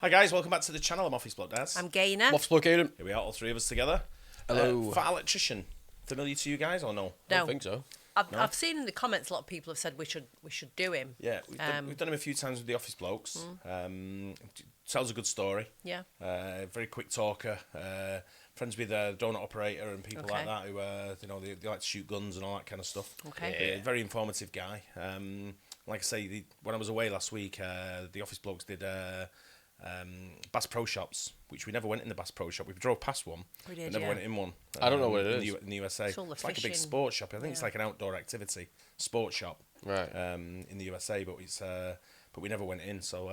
Hi guys, welcome back to the channel. I'm Office Bloke Daz. I'm Gaynor. Office Bloke Aidan. Here we are, all three of us together. Hello. Fat electrician. Familiar to you guys or no? No. I don't think so. I've seen in the comments a lot of people have said we should do him. Yeah, we've done him a few times with the Office Blokes. Tells a good story. Yeah. Very quick talker. Friends with a donut operator and people like that who, they like to shoot guns and all that kind of stuff. Okay. Yeah, very informative guy. Like I say, when I was away last week, the Office Blokes did Bass Pro Shops, which we never went in the Bass Pro Shop. We drove past one, but never went in one. I don't know what it is. In the USA. It's like a big sports shop. I think it's like an outdoor activity sports shop. Right. In the USA, but we never went in. So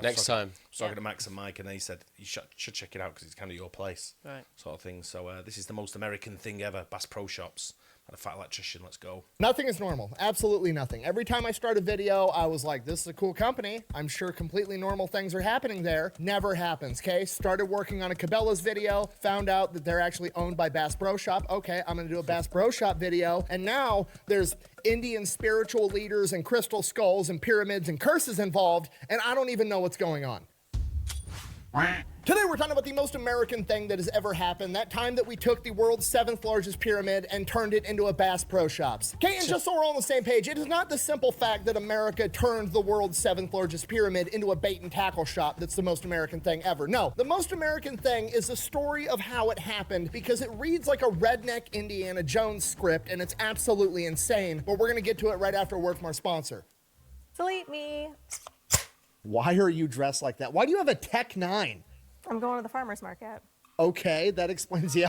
Next time. I was talking to Max and Mike, and they said you should check it out because it's kind of your place, right? Sort of thing. So this is the most American thing ever. Bass Pro Shops. And a fat electrician. Let's go. Nothing is normal. Absolutely nothing. Every time I start a video, I was like, this is a cool company. I'm sure completely normal things are happening there. Never happens, okay? Started working on a Cabela's video, found out that they're actually owned by Bass Pro Shop. Okay, I'm gonna do a Bass Pro Shop video. And now there's Indian spiritual leaders and crystal skulls and pyramids and curses involved, and I don't even know what's going on. Today we're talking about the most American thing that has ever happened. That time that we took the world's 7th largest pyramid and turned it into a Bass Pro Shops. Okay, and just so we're all on the same page, it is not the simple fact that America turned the world's 7th largest pyramid into a bait and tackle shop that's the most American thing ever. No, the most American thing is the story of how it happened, because it reads like a redneck Indiana Jones script and it's absolutely insane, but we're gonna get to it right after a word from our sponsor. Delete me. Why are you dressed like that? Why do you have a Tech 9? I'm going to the farmer's market. Okay, that explains the.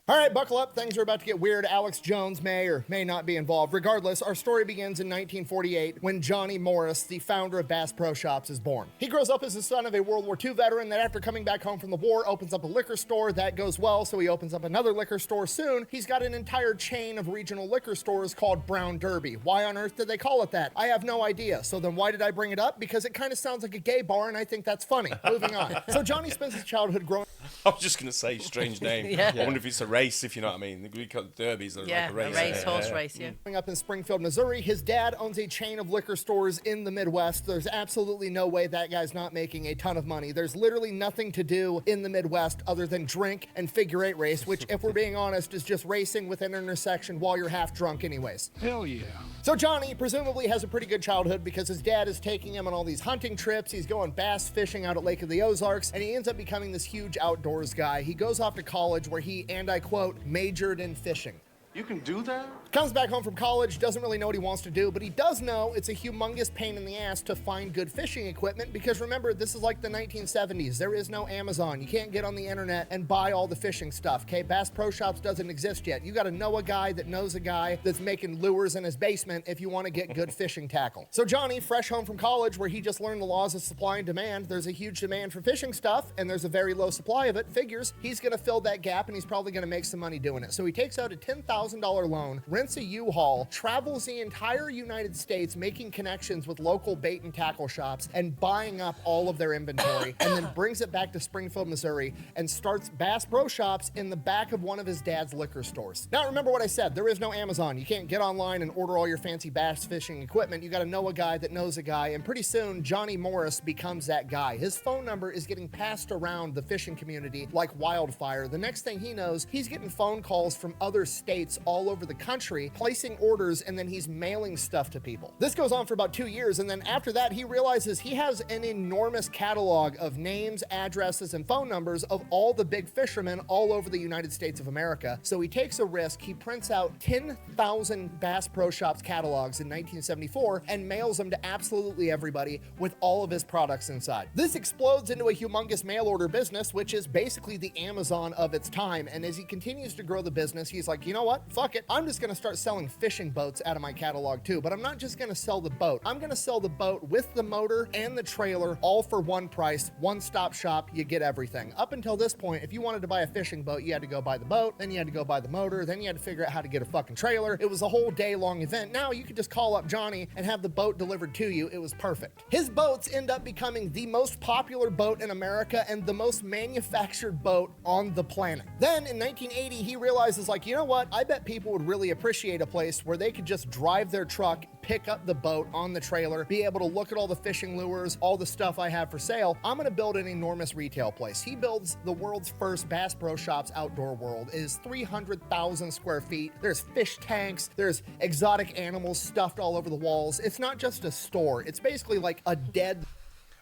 All right, buckle up. Things are about to get weird. Alex Jones may or may not be involved. Regardless, our story begins in 1948 when Johnny Morris, the founder of Bass Pro Shops, is born. He grows up as the son of a World War II veteran that after coming back home from the war opens up a liquor store. That goes well, so he opens up another liquor store soon. He's got an entire chain of regional liquor stores called Brown Derby. Why on earth did they call it that? I have no idea. So then why did I bring it up? Because it kind of sounds like a gay bar, and I think that's funny. Moving on. So Johnny spends his childhood growing... I was just going to say, strange name. Yeah. I wonder if it's a race, if you know what I mean. We call it derbies, they're like a race. Horse race, yeah. Growing up in Springfield, Missouri, his dad owns a chain of liquor stores in the Midwest. There's absolutely no way that guy's not making a ton of money. There's literally nothing to do in the Midwest other than drink and figure eight race, which, if we're being honest, is just racing with an intersection while you're half drunk anyways. Hell yeah. So Johnny presumably has a pretty good childhood because his dad is taking him on all these hunting trips. He's going bass fishing out at Lake of the Ozarks, and he ends up becoming this huge outdoors guy. He goes off to college where he, and I quote, majored in fishing. You can do that? Comes back home from college, doesn't really know what he wants to do, but he does know it's a humongous pain in the ass to find good fishing equipment because remember, this is like the 1970s. There is no Amazon. You can't get on the internet and buy all the fishing stuff, okay? Bass Pro Shops doesn't exist yet. You gotta know a guy that knows a guy that's making lures in his basement if you wanna get good fishing tackle. So Johnny, fresh home from college where he just learned the laws of supply and demand, there's a huge demand for fishing stuff and there's a very low supply of it, figures he's gonna fill that gap and he's probably gonna make some money doing it. So he takes out a $10,000 loan, rents a U-Haul, travels the entire United States making connections with local bait and tackle shops and buying up all of their inventory and then brings it back to Springfield, Missouri and starts Bass Pro Shops in the back of one of his dad's liquor stores. Now remember what I said, there is no Amazon. You can't get online and order all your fancy bass fishing equipment. You gotta know a guy that knows a guy, and pretty soon Johnny Morris becomes that guy. His phone number is getting passed around the fishing community like wildfire. The next thing he knows, he's getting phone calls from other states all over the country, placing orders, and then he's mailing stuff to people. This goes on for about 2 years, and then after that, he realizes he has an enormous catalog of names, addresses, and phone numbers of all the big fishermen all over the United States of America. So he takes a risk. He prints out 10,000 Bass Pro Shops catalogs in 1974 and mails them to absolutely everybody with all of his products inside. This explodes into a humongous mail order business, which is basically the Amazon of its time. And as he continues to grow the business, he's like, you know what? Fuck it. I'm just gonna start selling fishing boats out of my catalog too, but I'm not just gonna sell the boat. I'm gonna sell the boat with the motor and the trailer all for one price, one-stop shop, you get everything. Up until this point, if you wanted to buy a fishing boat, you had to go buy the boat, then you had to go buy the motor, then you had to figure out how to get a fucking trailer. It was a whole day-long event. Now you could just call up Johnny and have the boat delivered to you. It was perfect. His boats end up becoming the most popular boat in America and the most manufactured boat on the planet. Then in 1980, he realizes like, you know what? I bet people would really appreciate appreciate a place where they could just drive their truck, pick up the boat on the trailer, be able to look at all the fishing lures, all the stuff I have for sale. I'm gonna build an enormous retail place. He builds the world's first Bass Pro Shops outdoor world. It is 300,000 square feet. There's fish tanks, there's exotic animals stuffed all over the walls. It's not just a store, it's basically like a dead...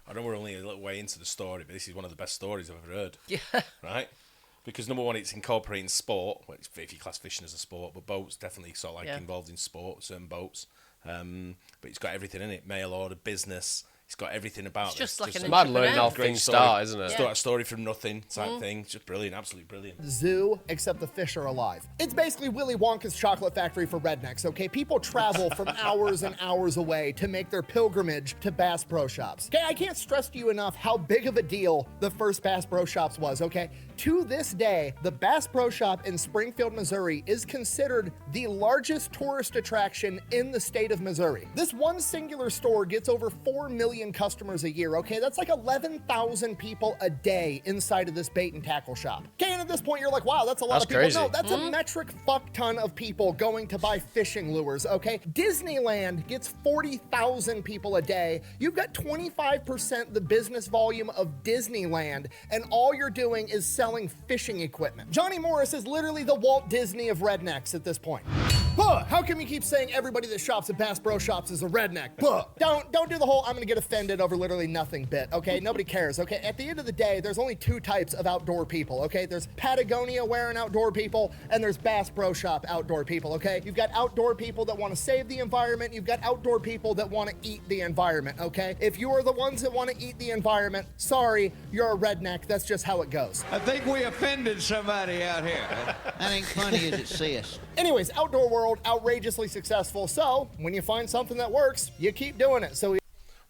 I know we're only a little way into the story, but this is one of the best stories I've ever heard. Yeah. Right? Because number one, it's incorporating sport. Well, if you class fishing as a sport, but boats definitely sort of like involved in sport, certain boats. But it's got everything in it: mail order, business. It's got everything about It's just like an mad learning how great things story. start, isn't it? Start a story from nothing type thing. Just brilliant, absolutely brilliant. Zoo, except the fish are alive. It's basically Willy Wonka's chocolate factory for rednecks, okay? People travel from hours and hours away to make their pilgrimage to Bass Pro Shops. Okay, I can't stress to you enough how big of a deal the first Bass Pro Shops was, okay? To this day, the Bass Pro Shop in Springfield, Missouri is considered the largest tourist attraction in the state of Missouri. This one singular store gets over 4 million customers a year, okay? That's like 11,000 people a day inside of this bait and tackle shop. Okay, and at this point you're like, wow, that's a lot That's of people. crazy. No, that's a metric fuck ton of people going to buy fishing lures, okay? Disneyland gets 40,000 people a day. You've got 25% the business volume of Disneyland, and all you're doing is selling fishing equipment. Johnny Morris is literally the Walt Disney of rednecks at this point. How come you keep saying everybody that shops at Bass Pro Shops is a redneck? Don't do the whole I'm gonna get offended over literally nothing bit, okay? Nobody cares, okay? At the end of the day, there's only two types of outdoor people, okay? There's Patagonia wearing outdoor people, and there's Bass Pro Shop outdoor people, okay? You've got outdoor people that want to save the environment, you've got outdoor people that want to eat the environment, okay? If you are the ones that want to eat the environment, sorry, you're a redneck. That's just how it goes. I think we offended somebody out here. That ain't funny as it says. Anyways, outdoor world, outrageously successful. So when you find something that works, you keep doing it. So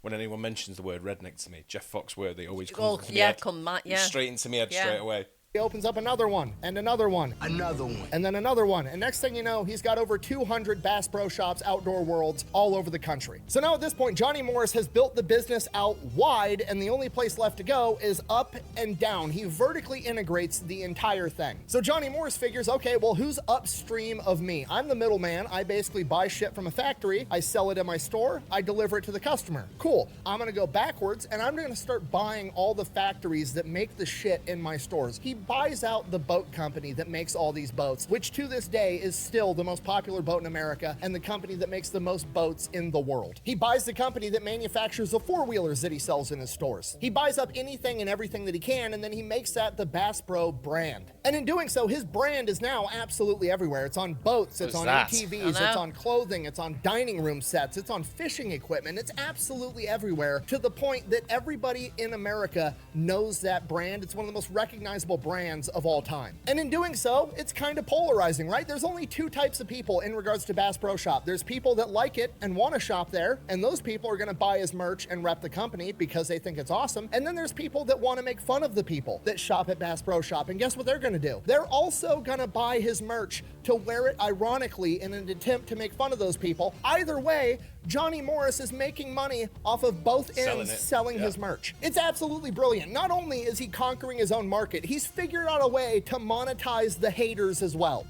When anyone mentions the word redneck to me, Jeff Foxworthy always Oh, comes yeah, into my head. yeah. Straight into my head Yeah. straight away. he opens up another one, and another one, Another one. and then another one. And next thing you know, he's got over 200 Bass Pro Shops outdoor worlds all over the country. So now at this point, Johnny Morris has built the business out wide, and the only place left to go is up and down. He vertically integrates the entire thing. So Johnny Morris figures, okay, well, who's upstream of me? I'm the middleman. I basically buy shit from a factory. I sell it in my store. I deliver it to the customer. Cool. I'm going to go backwards, and I'm going to start buying all the factories that make the shit in my stores. He buys out the boat company that makes all these boats, which to this day is still the most popular boat in America and the company that makes the most boats in the world. He buys the company that manufactures the four-wheelers that he sells in his stores. He buys up anything and everything that he can, and then he makes that the Bass Pro brand. And in doing so, his brand is now absolutely everywhere. It's on boats, it's on ATVs, it's on clothing, it's on dining room sets, it's on fishing equipment. It's absolutely everywhere, to the point that everybody in America knows that brand. It's one of the most recognizable brands of all time. And in doing so, it's kind of polarizing, right? There's only two types of people in regards to Bass Pro Shop. There's people that like it and want to shop there, and those people are going to buy his merch and rep the company because they think it's awesome. And then there's people that want to make fun of the people that shop at Bass Pro Shop. And guess what they're going to do? They're also going to buy his merch to wear it ironically in an attempt to make fun of those people. Either way, Johnny Morris is making money off of both ends selling his merch. It's absolutely brilliant. Not only is he conquering his own market, he's figured out a way to monetize the haters as well.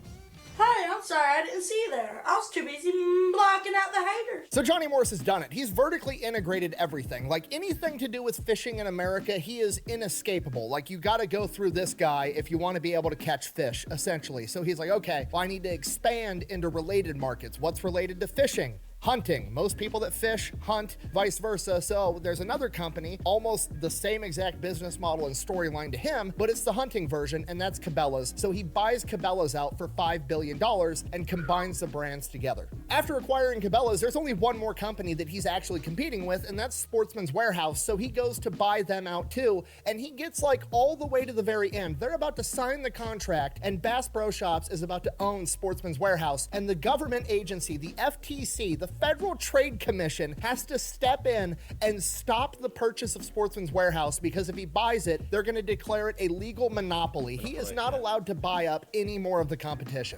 Hey, I'm sorry, I didn't see you there. I was too busy blocking out the haters. So Johnny Morris has done it. He's vertically integrated everything. Like anything to do with fishing in America, he is inescapable. Like you gotta go through this guy if you want to be able to catch fish, essentially. So he's like, okay, well, I need to expand into related markets. What's related to fishing? Hunting. Most people that fish hunt, vice versa. So there's another company, almost the same exact business model and storyline to him, but it's the hunting version, and that's Cabela's. So he buys Cabela's out for $5 billion and combines the brands together. After acquiring Cabela's, there's only one more company that he's actually competing with, and that's Sportsman's Warehouse. So he goes to buy them out too, and he gets like all the way to the very end. They're about to sign the contract, and Bass Pro Shops is about to own Sportsman's Warehouse, and the government agency, the FTC, the Federal Trade Commission, has to step in and stop the purchase of Sportsman's Warehouse, because if he buys it, they're going to declare it a legal monopoly. He is not allowed to buy up any more of the competition.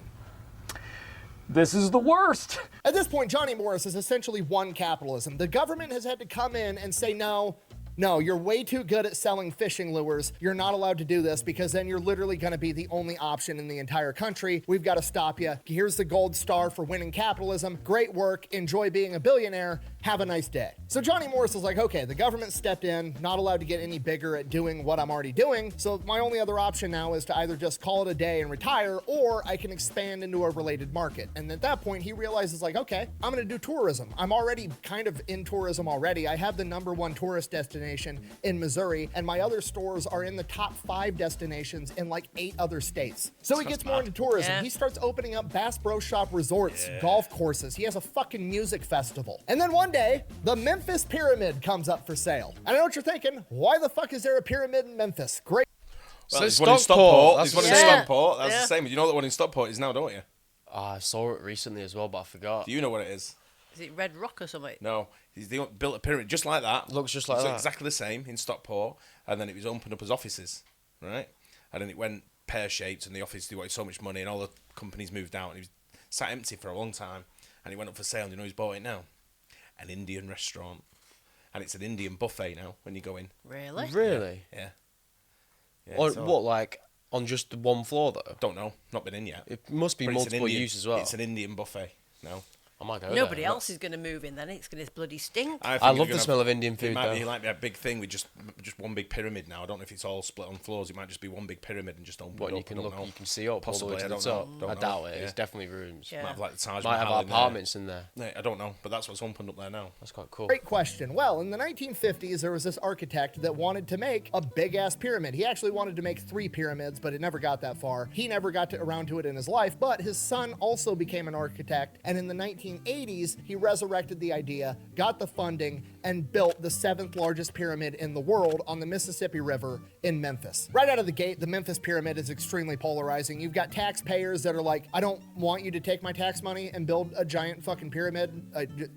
This is the worst. At this point, Johnny Morris has essentially won capitalism. The government has had to come in and say, no, no, you're way too good at selling fishing lures. You're not allowed to do this because then you're literally going to be the only option in the entire country. We've got to stop you. Here's the gold star for winning capitalism. Great work. Enjoy being a billionaire. Have a nice day. So Johnny Morris is like, okay, the government stepped in, not allowed to get any bigger at doing what I'm already doing. So my only other option now is to either just call it a day and retire, or I can expand into a related market. And at that point, he realizes like, okay, I'm going to do tourism. I'm already kind of in tourism already. I have the #1 tourist destination in Missouri, and my other stores are in the top 5 destinations in like 8 other states. So he gets more into tourism. Yeah. He starts opening up Bass Pro Shop resorts, golf courses. He has a fucking music festival. And then one day, the Memphis Pyramid comes up for sale. And I know what you're thinking. Why the fuck is there a pyramid in Memphis? Great. Well, So there's one in Stockport, Stockport. that's There's one in what I'm saying. Stockport. That's Yeah. the same. You know what the one in Stockport is now, don't you? I saw it recently as well, but I forgot. Do you know what it is? Is it Red Rock or something? No. They built a pyramid just like that. Looks just like It's that. exactly the same in Stockport. And then it was opened up as offices, right? And then it went pear-shaped, and the office, they wanted so much money, and all the companies moved out, and it was sat empty for a long time. And it went up for sale, and you know who's bought it now? An Indian restaurant. And it's an Indian buffet now when you go in. Really? Really? Yeah. On so- what, like on just the one floor though? Don't know. Not been in yet. It must be But it's an multiple Indian- use as well. It's an Indian buffet now. I might go Nobody there. else is going to move in then. It's going to bloody stink. I think love you're the gonna smell of Indian It food might though. be like a big thing with just one big pyramid now. I don't know if it's all split on floors. It might just be one big pyramid and just open What, it you up. can I don't look, know. you can see up Possibly, all the way I to the don't know. top. I doubt it. Yeah. It's definitely rooms. Yeah. Might have like the Taj Might have Mahal in there. apartments in there. Yeah, I don't know, but that's what's opened up there now. That's quite cool. Great question. Well, in the 1950s, there was this architect that wanted to make a big-ass pyramid. He actually wanted to make 3 pyramids, but it never got that far. He never got around to it in his life, but his son also became an architect, and in the 1980s, he resurrected the idea, got the funding, and built the 7th largest pyramid in the world on the Mississippi River in Memphis. Right out of the gate, the Memphis Pyramid is extremely polarizing. You've got taxpayers that are like, I don't want you to take my tax money and build a giant fucking pyramid.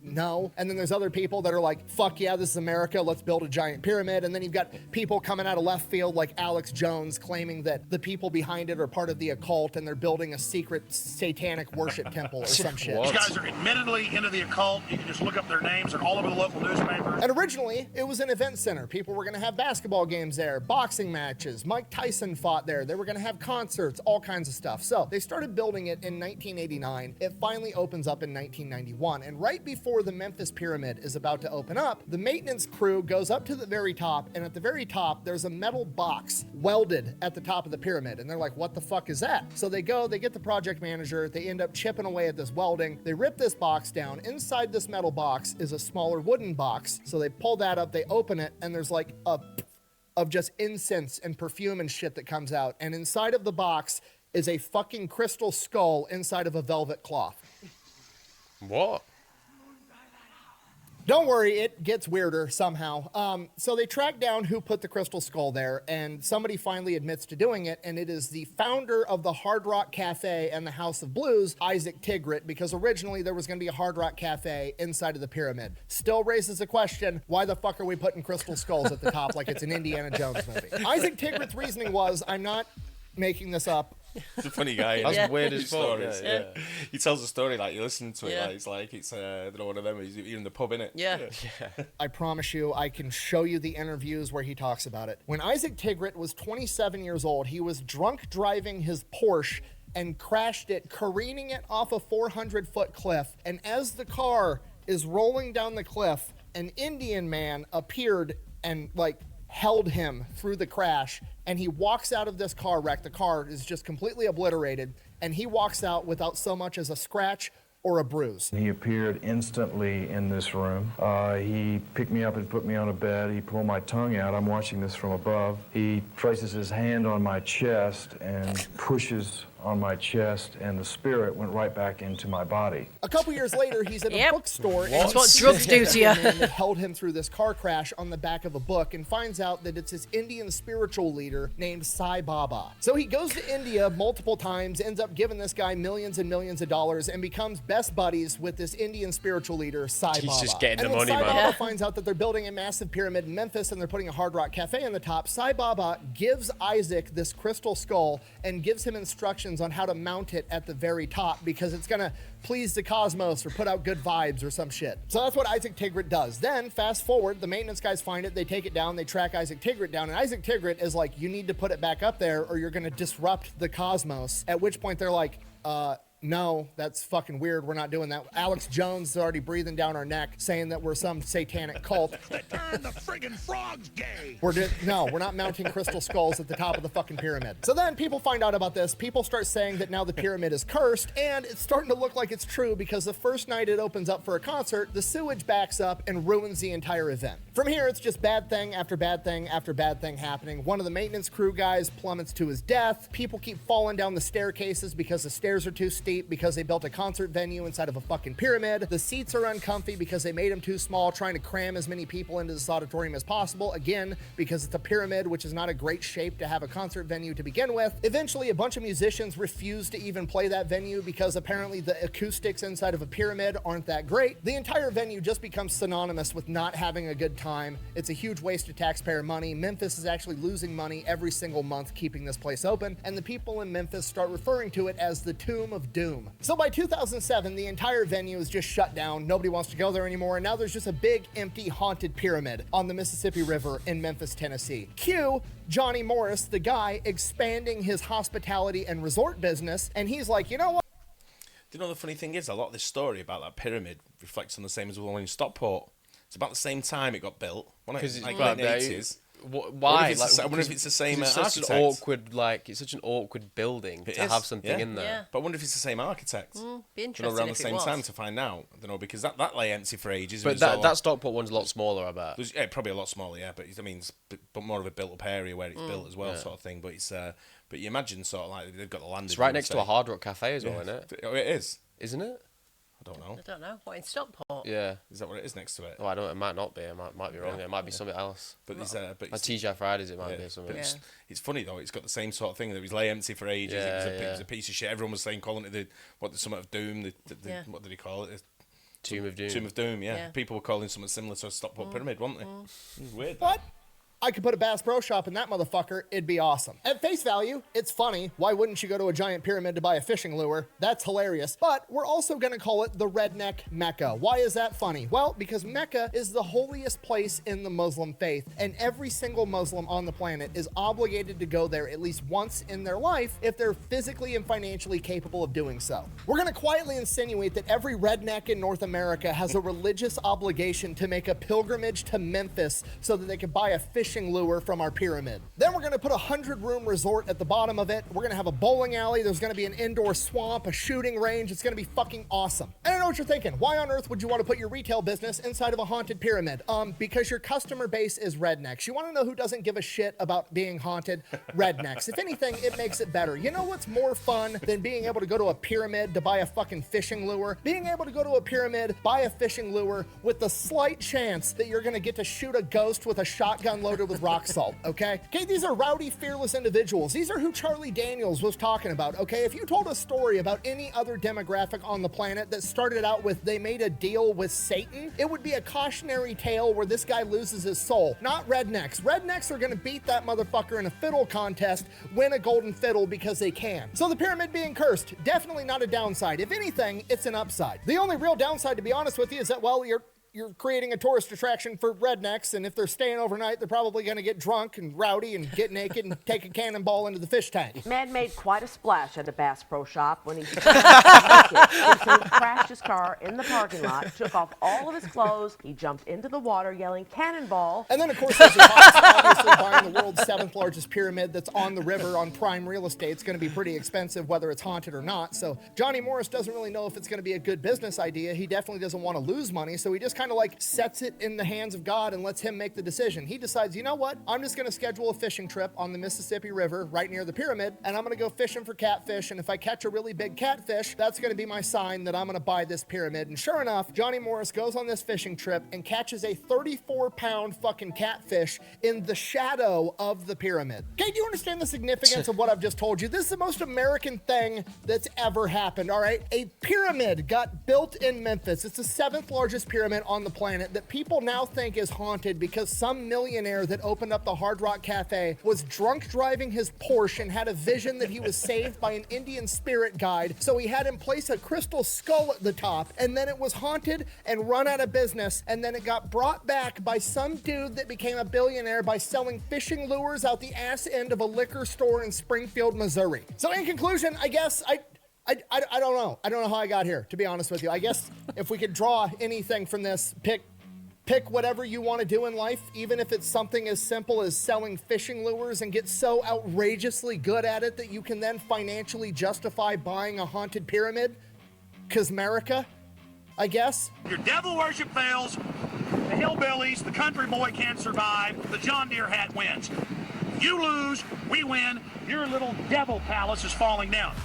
No. And then there's other people that are like, fuck yeah, this is America, let's build a giant pyramid. And then you've got people coming out of left field like Alex Jones claiming that the people behind it are part of the occult and they're building a secret satanic worship temple or some shit. These guys are admittedly into the occult. You can just look up their names. They're all over the local newspapers. And originally, it was an event center. People were going to have basketball games there, boxing matches. Mike Tyson fought there. They were going to have concerts, all kinds of stuff. So they started building it in 1989. It finally opens up in 1991. And right before the Memphis Pyramid is about to open up, the maintenance crew goes up to the very top. And at the very top, there's a metal box welded at the top of the pyramid. And they're like, what the fuck is that? So they go, they get the project manager. They end up chipping away at this welding. They rip this box down. Inside this metal box is a smaller wooden box. So they pull that up, they open it, and there's like a of just incense and perfume and shit that comes out. And inside of the box is a fucking crystal skull inside of a velvet cloth. What? Don't worry, it gets weirder somehow. So they track down who put the crystal skull there, and somebody finally admits to doing it, and it is the founder of the Hard Rock Cafe and the House of Blues, Isaac Tigrit, because originally there was going to be a Hard Rock Cafe inside of the pyramid. Still raises the question, why the fuck are we putting crystal skulls at the top like it's an Indiana Jones movie? Isaac Tigrit's reasoning was, I'm not making this up, He's a funny guy. That's weird as fuck. Stories. Yeah. He tells a story like you listen to it. Yeah. Like it's I don't know, one of them. He's in the pub, innit? Yeah. I promise you, I can show you the interviews where he talks about it. When Isaac Tigrit was 27 years old, he was drunk driving his Porsche and crashed it, careening it off a 400-foot cliff. And as the car is rolling down the cliff, an Indian man appeared and held him through the crash, and he walks out of this car wreck. The car is just completely obliterated, and he walks out without so much as a scratch or a bruise. He appeared instantly in this room. He picked me up and put me on a bed. He pulled my tongue out. I'm watching this from above. He places his hand on my chest and pushes on my chest, and the spirit went right back into my body. A couple years later, he's in a bookstore. That's what drugs do to you. And they held him through this car crash on the back of a book and finds out that it's this Indian spiritual leader named Sai Baba. So he goes to India multiple times, ends up giving this guy millions and millions of dollars, and becomes best buddies with this Indian spiritual leader, Sai Baba. He's just getting and the when money, Sai man. Baba finds out that they're building a massive pyramid in Memphis and they're putting a Hard Rock Cafe on the top, Sai Baba gives Isaac this crystal skull and gives him instructions instructions on how to mount it at the very top because it's gonna please the cosmos or put out good vibes or some shit. So that's what Isaac Tigrit does. Then fast forward, the maintenance guys find it, they take it down, they track Isaac Tigrit down, and Isaac Tigrit is like, you need to put it back up there or you're gonna disrupt the cosmos. At which point they're like, no, that's fucking weird. We're not doing that. Alex Jones is already breathing down our neck, saying that we're some satanic cult. The friggin' frog's gay. No, we're not mounting crystal skulls at the top of the fucking pyramid. So then people find out about this. People start saying that now the pyramid is cursed, and it's starting to look like it's true because the first night it opens up for a concert, the sewage backs up and ruins the entire event. From here, it's just bad thing after bad thing after bad thing happening. One of the maintenance crew guys plummets to his death. People keep falling down the staircases because the stairs are too steep because they built a concert venue inside of a fucking pyramid. The seats are uncomfy because they made them too small, trying to cram as many people into this auditorium as possible. Again, because it's a pyramid, which is not a great shape to have a concert venue to begin with. Eventually, a bunch of musicians refuse to even play that venue because apparently the acoustics inside of a pyramid aren't that great. The entire venue just becomes synonymous with not having a good time. It's a huge waste of taxpayer money. Memphis is actually losing money every single month keeping this place open, and the people in Memphis start referring to it as the Tomb of Doom. So by 2007, the entire venue is just shut down. Nobody wants to go there anymore. And now there's just a big, empty, haunted pyramid on the Mississippi River in Memphis, Tennessee. Cue Johnny Morris, the guy expanding his hospitality and resort business. And he's like, you know what? Do you know the funny thing is, a lot of this story about that pyramid reflects on the same as the one in Stockport. It's about the same time it got built. Because like late 80s. Why? I wonder if it's the same architect. It's such an awkward building to have something in there. Yeah. But I wonder if it's the same architect. Be interesting around the if same it was. time to find out. I don't know, because that lay empty for ages. But that Stockport one's a lot smaller, I bet. Yeah, probably a lot smaller, yeah. But I mean, but more of a built-up area where it's built as well, sort of thing. But it's but you imagine sort of like they've got the land. It's right next to a Hard Rock Cafe as well, isn't it? Oh, it is, isn't it? I don't know. I don't know. What, in Stockport? Yeah. Is that what it is next to it? Oh, I don't. It might not be. I might be wrong. It might be something else. But there's like TGI Fridays, it might be something. But it's funny though. It's got the same sort of thing. That was lay empty for ages. It was a piece of shit. Everyone was saying, calling it the Summit of Doom. What did he call it? Tomb of Doom. Tomb of Doom. Yeah. People were calling something similar to a Stockport pyramid, weren't they? It was weird. What? I could put a Bass Pro Shop in that motherfucker, it'd be awesome. At face value, it's funny. Why wouldn't you go to a giant pyramid to buy a fishing lure? That's hilarious. But we're also gonna call it the Redneck Mecca. Why is that funny? Well, because Mecca is the holiest place in the Muslim faith, and every single Muslim on the planet is obligated to go there at least once in their life if they're physically and financially capable of doing so. We're gonna quietly insinuate that every redneck in North America has a religious obligation to make a pilgrimage to Memphis so that they can buy a fishing lure from our pyramid. Then we're gonna put a 100-room resort at the bottom of it. We're gonna have a bowling alley. There's gonna be an indoor swamp, a shooting range. It's gonna be fucking awesome. I don't know what you're thinking. Why on earth would you want to put your retail business inside of a haunted pyramid? Because your customer base is rednecks. You want to know who doesn't give a shit about being haunted? Rednecks. If anything, it makes it better. You know what's more fun than being able to go to a pyramid to buy a fucking fishing lure? Being able to go to a pyramid, buy a fishing lure with the slight chance that you're gonna get to shoot a ghost with a shotgun loaded with rock salt, okay? Okay, these are rowdy, fearless individuals. These are who Charlie Daniels was talking about, okay? If you told a story about any other demographic on the planet that started out with they made a deal with Satan, it would be a cautionary tale where this guy loses his soul. Not rednecks. Rednecks are gonna beat that motherfucker in a fiddle contest, win a golden fiddle because they can. So the pyramid being cursed, definitely not a downside. If anything, it's an upside. The only real downside, to be honest with you, is that, well, you're creating a tourist attraction for rednecks, and if they're staying overnight, they're probably going to get drunk and rowdy and get naked and take a cannonball into the fish tank. Man made quite a splash at a Bass Pro Shop when he crashed his car in the parking lot, took off all of his clothes, he jumped into the water yelling cannonball. And then, of course, there's your cost, obviously buying the world's 7th largest pyramid that's on the river on prime real estate. It's going to be pretty expensive whether it's haunted or not. So Johnny Morris doesn't really know if it's going to be a good business idea. He definitely doesn't want to lose money, so he just kind of like sets it in the hands of God and lets him make the decision. He decides, you know what? I'm just going to schedule a fishing trip on the Mississippi River right near the pyramid, and I'm going to go fishing for catfish, and if I catch a really big catfish, that's going to be my sign that I'm going to buy this pyramid. And sure enough, Johnny Morris goes on this fishing trip and catches a 34-pound fucking catfish in the shadow of the pyramid. Okay, do you understand the significance of what I've just told you? This is the most American thing that's ever happened, all right? A pyramid got built in Memphis. It's the 7th largest pyramid on on the planet that people now think is haunted because some millionaire that opened up the Hard Rock Cafe was drunk driving his Porsche and had a vision that he was saved by an Indian spirit guide, so he had him place a crystal skull at the top, and then it was haunted and run out of business, and then it got brought back by some dude that became a billionaire by selling fishing lures out the ass end of a liquor store in Springfield, Missouri. So in conclusion, I guess I don't know. I don't know how I got here, to be honest with you. I guess if we could draw anything from this, pick whatever you want to do in life, even if it's something as simple as selling fishing lures, and get so outrageously good at it that you can then financially justify buying a haunted pyramid. 'Cause America, I guess. Your devil worship fails, the hillbillies, the country boy can't survive, the John Deere hat wins. You lose, we win, your little devil palace is falling down.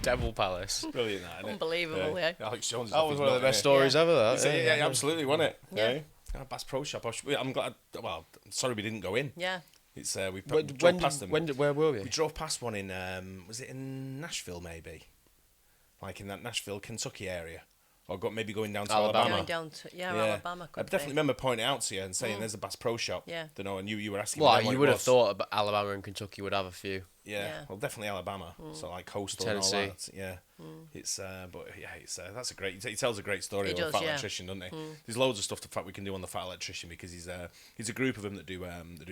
Devil Palace. Brilliant, that, isn't it? Unbelievable, yeah. Alex Jones. That was one of the best stories ever, that. Yeah, absolutely, wasn't it? Yeah. Bass Pro Shop. I'm glad. Well, I'm sorry we didn't go in. Yeah. It's we drove past them. Where were we? We drove past one in was it in Nashville maybe, like in that Nashville, Kentucky area, or maybe going down to Alabama. Going down to Alabama. I definitely remember pointing it out to you and saying there's a Bass Pro Shop. Yeah. Don't know, and you were asking. Well, me you would have thought Alabama and Kentucky would have a few. Yeah, well, definitely Alabama. So like coastal Tennessee. and all that. Yeah, it's but yeah, it's that's a great. He tells a great story of He the does, Fat yeah. Electrician, doesn't he? There's loads of stuff the fact we can do on the Fat Electrician because he's a group of them that do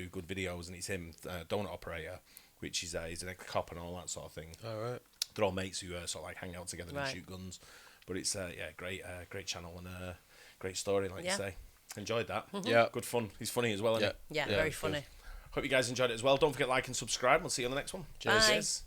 good videos, and it's him, donut operator, which he's an ex-cop and all that sort of thing. All right. They're all mates who sort of like hang out together and Right. shoot guns. But it's great channel and great story, like you say. Enjoyed that. Yeah, good fun. He's funny as well, isn't he? Yeah, very funny. Hope you guys enjoyed it as well. Don't forget to like and subscribe. We'll see you on the next one. Bye. Cheers.